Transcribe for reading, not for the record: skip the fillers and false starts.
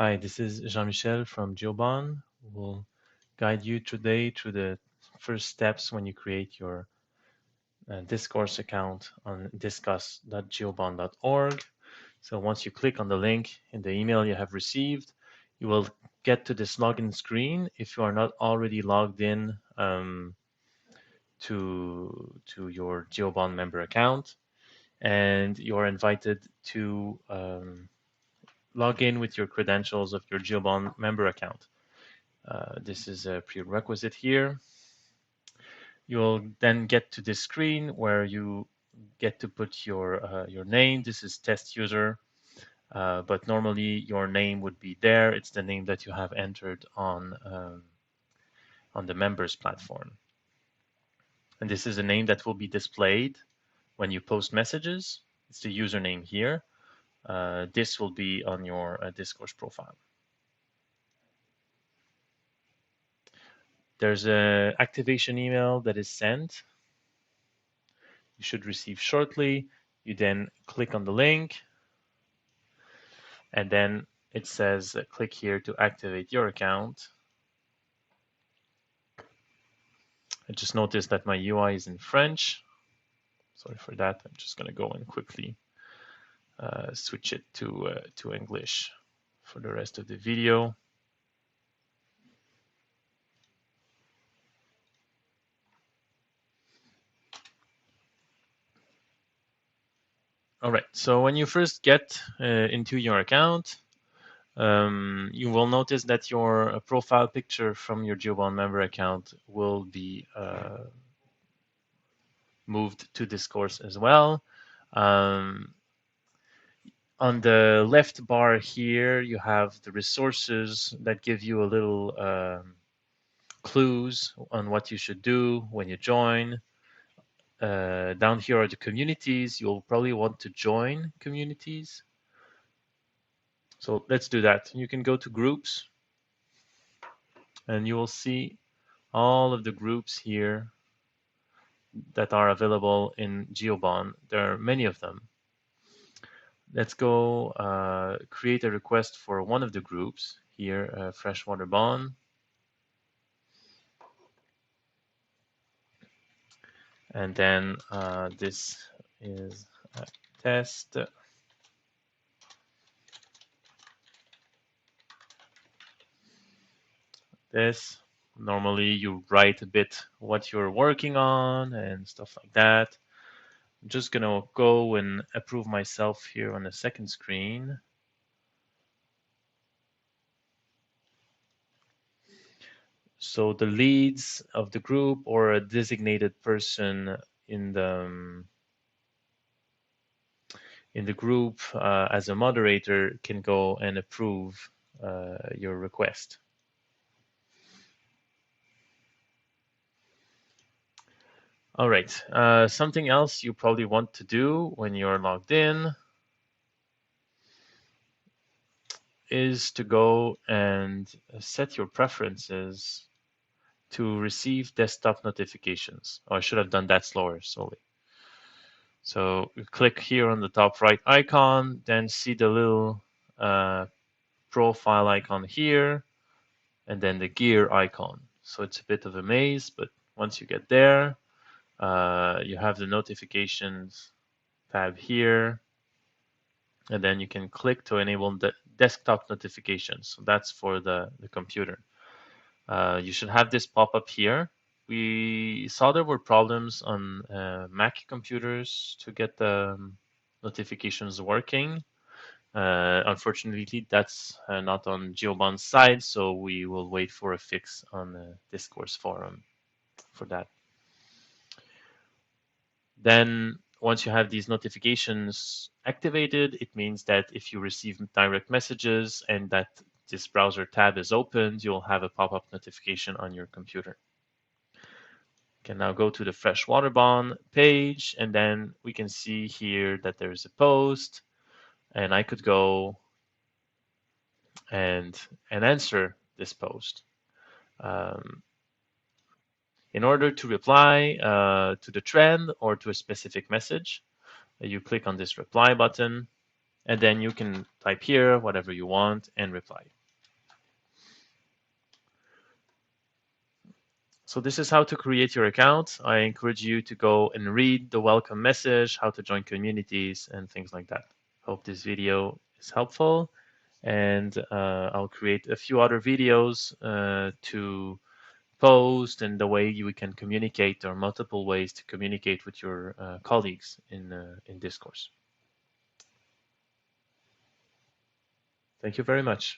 Hi, this is Jean-Michel from GEO BON. We'll guide you today through the first steps when you create your discourse account on discuss.geobon.org. So once you click on the link in the email you have received, you will get to this login screen if you are not already logged in to your GEO BON member account, and you are invited to log in with your credentials of your GEO BON member account. This is a prerequisite here. You'll then get to this screen where you get to put your name. This is test user, but normally your name would be there. It's the name that you have entered on the members platform, and this is a name that will be displayed when you post messages. It's the username here. This will be on your discourse profile. There's an activation email that is sent. You should receive shortly. You then click on the link, and then it says click here to activate your account. I just noticed that my UI is in French. Sorry for that. I'm just going to go and quickly switch it to English for the rest of the video. All right, so when you first get into your account, you will notice that your profile picture from your GEO BON member account will be moved to Discourse as well. On the left bar here, you have the resources that give you a little clues on what you should do when you join. Down here are the communities. You'll probably want to join communities. So let's do that. You can go to groups, and you will see all of the groups here that are available in GEO BON. There are many of them. Let's go create a request for one of the groups here, Freshwater BON. And then this is a test. This, normally you write a bit what you're working on and stuff like that. I'm just gonna go and approve myself here on the second screen. So the leads of the group or a designated person in the group as a moderator can go and approve your request. All right, something else you probably want to do when you're logged in is to go and set your preferences to receive desktop notifications. Oh, I should have done that slower, slowly. So you click here on the top right icon, then see the little profile icon here, and then the gear icon. So it's a bit of a maze, but once you get there, you have the notifications tab here, and then you can click to enable the desktop notifications. So that's for the computer. You should have this pop up here. We saw there were problems on Mac computers to get the notifications working. Unfortunately, that's not on GEO BON's side, so we will wait for a fix on the Discourse forum for that. Then once you have these notifications activated, it means that if you receive direct messages and that this browser tab is opened, you'll have a pop-up notification on your computer. You can now go to the Freshwater BON page, and then we can see here that there is a post, and I could go and answer this post. In order to reply to the trend or to a specific message, you click on this reply button. And then you can type here whatever you want and reply. So this is how to create your account. I encourage you to go and read the welcome message, how to join communities, and things like that. Hope this video is helpful, and I'll create a few other videos to post and the way you can communicate, or multiple ways to communicate with your colleagues in Discourse. Thank you very much.